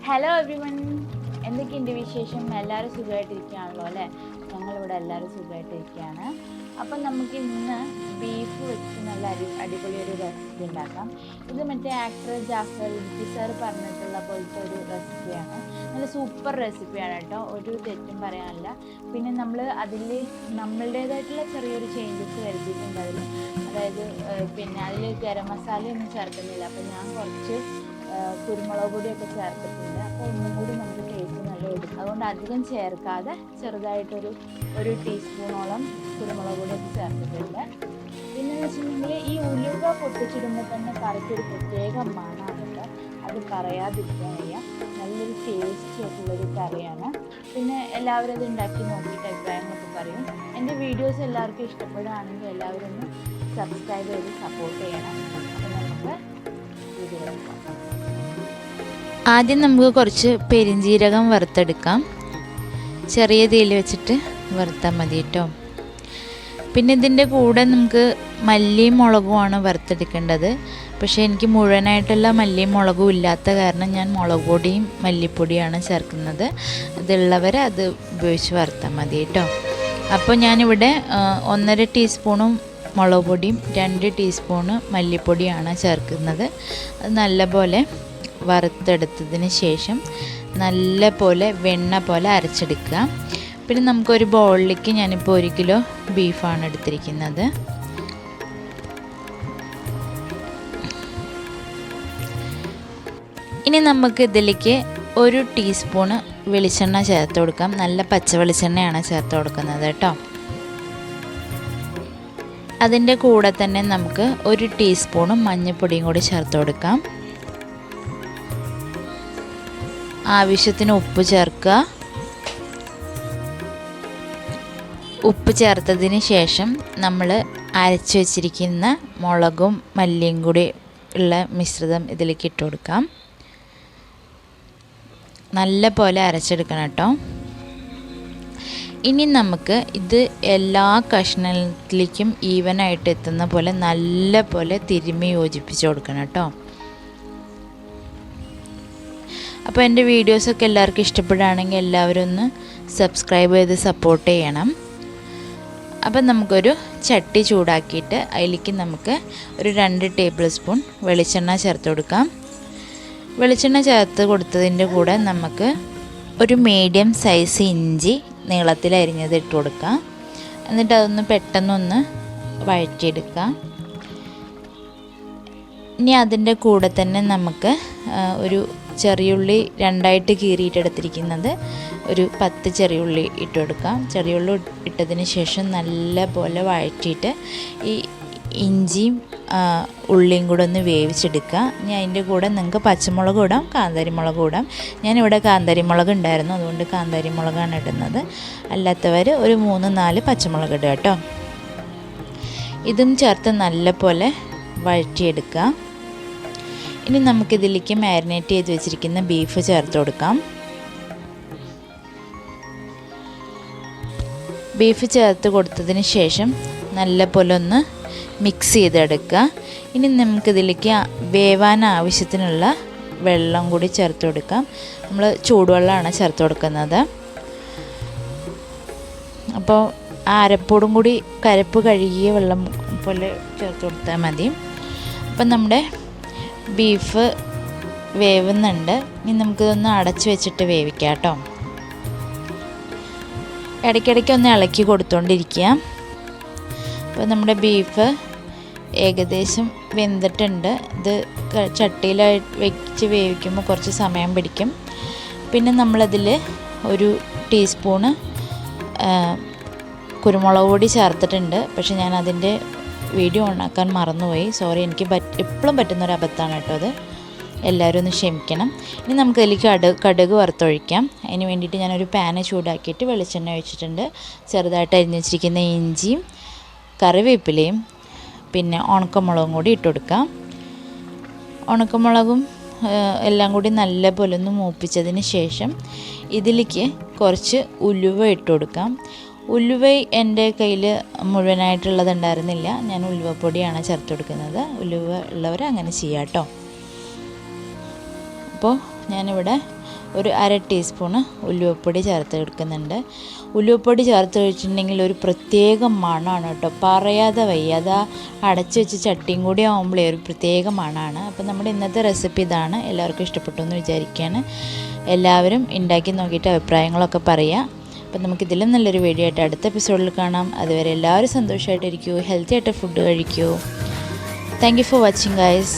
Hello everyone, എന്തൊക്കെയുണ്ട് വിശേഷം? എല്ലാവരും സുഖമായിട്ടിരിക്കുകയാണല്ലോ അല്ലേ? ഞങ്ങളിവിടെ എല്ലാവരും സുഖമായിട്ടിരിക്കുകയാണ്. അപ്പം നമുക്ക് ഇന്ന് ബീഫ് വെച്ച് നല്ല അടിപൊളി ഒരു റെസിപ്പി ഉണ്ടാക്കാം. ഇത് മറ്റേ ആക്ടർ ജാഫർ ഇടുക്കി സാർ പറഞ്ഞിട്ടുള്ള പോലത്തെ ഒരു റെസിപ്പിയാണ്. നല്ല സൂപ്പർ റെസിപ്പിയാണ് കേട്ടോ, ഒരു തെറ്റും പറയാനില്ല. പിന്നെ നമ്മൾ അതിൽ നമ്മളുടേതായിട്ടുള്ള ചെറിയൊരു ചേഞ്ചസ് വരുത്തിയിട്ടുണ്ട് അതിൽ. അതായത് പിന്നെ അതിൽ ഗരം മസാലയൊന്നും ചേർക്കുന്നില്ല. അപ്പം ഞാൻ കുറച്ച് കുരുമുളക് പൊടിയൊക്കെ ചേർത്തിട്ടുണ്ട്. അപ്പോൾ ഒന്നും കൂടി നമുക്ക് ടേസ്റ്റ് നല്ല എടുക്കും. അതുകൊണ്ട് അധികം ചേർക്കാതെ ചെറുതായിട്ടൊരു ടീസ്പൂണോളം കുരുമുളക് പൊടിയൊക്കെ ചേർത്തിട്ടുണ്ട്. പിന്നെന്ന് വെച്ചിട്ടുണ്ടെങ്കിൽ ഈ ഉലുവ പൊട്ടിച്ചിടുമ്പോൾ തന്നെ കറിക്കൊരു പ്രത്യേക മണമുണ്ട്, അത് പറയാതിരിക്കാൻ വയ്യ. നല്ലൊരു ടേസ്റ്റി ആയിട്ടുള്ളൊരു കറിയാണ്. പിന്നെ എല്ലാവരും അത് ഉണ്ടാക്കി നോക്കിയിട്ട് അഭിപ്രായങ്ങളൊക്കെ പറയും. എൻ്റെ വീഡിയോസ് എല്ലാവർക്കും ഇഷ്ടപ്പെടുകയാണെങ്കിൽ എല്ലാവരും ഒന്ന് സബ്സ്ക്രൈബ് ചെയ്ത് സപ്പോർട്ട് ചെയ്യണം. അപ്പോൾ നമുക്ക് വീഡിയോ നോക്കാം. ആദ്യം നമുക്ക് കുറച്ച് പെരിഞ്ജീരകം വറുത്തെടുക്കാം. ചെറിയ തീയിൽ വെച്ചിട്ട് വറുത്താൽ മതി കേട്ടോ. പിന്നെ ഇതിൻ്റെ കൂടെ നമുക്ക് മല്ലിയും മുളകുമാണ് വറുത്തെടുക്കേണ്ടത്. പക്ഷേ എനിക്ക് മുഴുവനായിട്ടുള്ള മല്ലിയും മുളകും ഇല്ലാത്ത കാരണം ഞാൻ മുളക് പൊടിയും മല്ലിപ്പൊടിയാണ് ചേർക്കുന്നത്. അതുള്ളവരെ അത് ഉപയോഗിച്ച് വറുത്താൽ മതി കേട്ടോ. അപ്പോൾ ഞാനിവിടെ 1.5 ടീസ്പൂണും മുളക് പൊടിയും 2 ടീസ്പൂണ് മല്ലിപ്പൊടിയാണ് ചേർക്കുന്നത്. അത് നല്ലപോലെ വറുത്തെടുത്തതിന് ശേഷം നല്ല പോലെ വെണ്ണ പോലെ അരച്ചെടുക്കുക. പിന്നെ നമുക്കൊരു ബൗളിലേക്ക് ഞാനിപ്പോൾ 1 കിലോ ബീഫാണ് എടുത്തിരിക്കുന്നത്. ഇനി നമുക്ക് ഇതിലേക്ക് 1 ടീസ്പൂണ് വെളിച്ചെണ്ണ ചേർത്ത് കൊടുക്കാം. നല്ല പച്ച വെളിച്ചെണ്ണയാണ് ചേർത്ത് കൊടുക്കുന്നത് കേട്ടോ. അതിൻ്റെ കൂടെ തന്നെ നമുക്ക് 1 ടീസ്പൂണ് മഞ്ഞൾപ്പൊടിയും കൂടി ചേർത്ത് കൊടുക്കാം. ആവശ്യത്തിന് ഉപ്പ് ചേർക്കുക. ഉപ്പ് ചേർത്തതിന് ശേഷം നമ്മൾ അരച്ച് വെച്ചിരിക്കുന്ന മുളകും മല്ലിയും കൂടി ഉള്ള മിശ്രിതം ഇതിലേക്ക് ഇട്ട് കൊടുക്കാം. നല്ല പോലെ അരച്ചെടുക്കണം കേട്ടോ. ഇനി നമുക്ക് ഇത് എല്ലാ കഷ്ണത്തിലേക്കും ഈവനായിട്ട് എത്തുന്ന പോലെ നല്ല പോലെ തിരുമ്മി യോജിപ്പിച്ച് കൊടുക്കണം കേട്ടോ. അപ്പോൾ എൻ്റെ വീഡിയോസൊക്കെ എല്ലാവർക്കും ഇഷ്ടപ്പെടുകയാണെങ്കിൽ എല്ലാവരും ഒന്ന് സബ്സ്ക്രൈബ് ചെയ്ത് സപ്പോർട്ട് ചെയ്യണം. അപ്പം നമുക്കൊരു ചട്ടി ചൂടാക്കിയിട്ട് അതിലേക്ക് നമുക്ക് ഒരു 2 ടേബിൾ സ്പൂൺ വെളിച്ചെണ്ണ ചേർത്ത് കൊടുക്കാം. വെളിച്ചെണ്ണ ചേർത്ത് കൊടുത്തതിൻ്റെ കൂടെ നമുക്ക് ഒരു മീഡിയം സൈസ് ഇഞ്ചി നീളത്തിൽ അരിഞ്ഞത് ഇട്ട് കൊടുക്കാം. എന്നിട്ട് അതൊന്ന് പെട്ടെന്നൊന്ന് വഴറ്റിയെടുക്കാം. ഇനി അതിൻ്റെ കൂടെ തന്നെ നമുക്ക് ഒരു ചെറിയുള്ളി 2ആയിട്ട് കീറിയിട്ടെടുത്തിരിക്കുന്നത് ഒരു 10 ചെറിയുള്ളി ഇട്ട് കൊടുക്കാം. ചെറിയുള്ളി ഇട്ടതിന് ശേഷം നല്ല പോലെ വഴറ്റിയിട്ട് ഈ ഇഞ്ചിയും ഉള്ളിയും കൂടെ ഒന്ന് വേവിച്ചെടുക്കുക. ഇനി അതിൻ്റെ കൂടെ നിങ്ങൾക്ക് പച്ചമുളക് ഇടാം, കാന്താരി മുളക് ഇടാം. ഞാനിവിടെ കാന്താരി മുളക് ഉണ്ടായിരുന്നു, അതുകൊണ്ട് കാന്താരി മുളകാണ് ഇടുന്നത്. അല്ലാത്തവർ ഒരു 3-4 പച്ചമുളക് ഇടുക കേട്ടോ. ഇതും ചേർത്ത് നല്ല പോലെ വഴറ്റിയെടുക്കുക. ഇനി നമുക്കിതിലേക്ക് മാരിനേറ്റ് ചെയ്ത് വെച്ചിരിക്കുന്ന ബീഫ് ചേർത്ത് കൊടുക്കാം. ബീഫ് ചേർത്ത് കൊടുത്തതിന് ശേഷം നല്ല പോലെ ഒന്ന് മിക്സ് ചെയ്തെടുക്കുക. ഇനി നമുക്കിതിലേക്ക് വേവാൻ ആവശ്യത്തിനുള്ള വെള്ളം കൂടി ചേർത്ത് കൊടുക്കാം. നമ്മൾ ചൂടുവെള്ളമാണ് ചേർത്ത് കൊടുക്കുന്നത്. അപ്പോൾ അരപ്പോടും കൂടി കരപ്പ് കഴുകിയ വെള്ളം പോലെ ചേർത്ത് കൊടുത്താൽ മതി. അപ്പം നമ്മുടെ ബീഫ് വേവുന്നുണ്ട്. ഇനി നമുക്കിതൊന്ന് അടച്ച് വെച്ചിട്ട് വേവിക്കാം കേട്ടോ. ഇടയ്ക്കിടയ്ക്ക് ഒന്ന് ഇളക്കി കൊടുത്തുകൊണ്ടിരിക്കുക. അപ്പോൾ നമ്മുടെ ബീഫ് ഏകദേശം വെന്തിട്ടുണ്ട്. ഇത് ചട്ടിയിൽ വെച്ച് വേവിക്കുമ്പോൾ കുറച്ച് സമയം പിടിക്കും. പിന്നെ നമ്മളതിൽ 1 ടീസ്പൂണ് കുരുമുളക് പൊടി ചേർത്തിട്ടുണ്ട്. പക്ഷെ ഞാൻ അതിൻ്റെ വീഡിയോ ഓണാക്കാൻ മറന്നുപോയി, സോറി. എനിക്ക് എപ്പോഴും പറ്റുന്നൊരു അബദ്ധമാണ് കേട്ടോ അത്. എല്ലാവരും ഒന്ന് ക്ഷമിക്കണം. ഇനി നമുക്ക് അതിലേക്ക് കടുക് വറുത്തൊഴിക്കാം. അതിന് വേണ്ടിയിട്ട് ഞാനൊരു പാന് ചൂടാക്കിയിട്ട് വെളിച്ചെണ്ണ ഒഴിച്ചിട്ടുണ്ട്. ചെറുതായിട്ട് അരിഞ്ഞ് വെച്ചിരിക്കുന്ന ഇഞ്ചിയും കറിവേപ്പിലയും പിന്നെ ഉണക്കമുളകും കൂടി ഇട്ട് കൊടുക്കാം. ഉണക്കമുളകും എല്ലാം കൂടി നല്ല പോലെ ഒന്ന് മൂപ്പിച്ചതിന് ശേഷം ഇതിലേക്ക് കുറച്ച് ഉലുവ ഇട്ട് കൊടുക്കാം. ഉലുവ എൻ്റെ കയ്യിൽ മുഴുവനായിട്ടുള്ളത് ഉണ്ടായിരുന്നില്ല, ഞാൻ ഉലുവപ്പൊടിയാണ് ചേർത്ത് കൊടുക്കുന്നത്. ഉലുവ ഉള്ളവർ അങ്ങനെ ചെയ്യാം കേട്ടോ. അപ്പോൾ ഞാനിവിടെ ഒരു 1/2 ടീസ്പൂണ് ഉലുവപ്പൊടി ചേർത്ത് കൊടുക്കുന്നുണ്ട്. ഉലുവപ്പൊടി ചേർത്ത് വെച്ചിട്ടുണ്ടെങ്കിൽ ഒരു പ്രത്യേക മണമാണ് കേട്ടോ, പറയാതെ വയ്യ. അത് അടച്ച് വെച്ച് ചട്ടിയും കൂടി ആകുമ്പോഴേ ഒരു പ്രത്യേക മണമാണ്. അപ്പോൾ നമ്മുടെ ഇന്നത്തെ റെസിപ്പി ഇതാണ്. എല്ലാവർക്കും ഇഷ്ടപ്പെട്ടു എന്ന് വിചാരിക്കുകയാണ്. എല്ലാവരും ഉണ്ടാക്കി നോക്കിയിട്ട് അഭിപ്രായങ്ങളൊക്കെ പറയുക. അപ്പം നമുക്കിതിലും നല്ലൊരു വീഡിയോ ആയിട്ട് അടുത്ത എപ്പിസോഡിൽ കാണാം. അതുവരെ എല്ലാവരും സന്തോഷമായിട്ടിരിക്കൂ, ഹെൽത്തി ആയിട്ട് ഫുഡ് കഴിക്കൂ. Thank you for watching guys.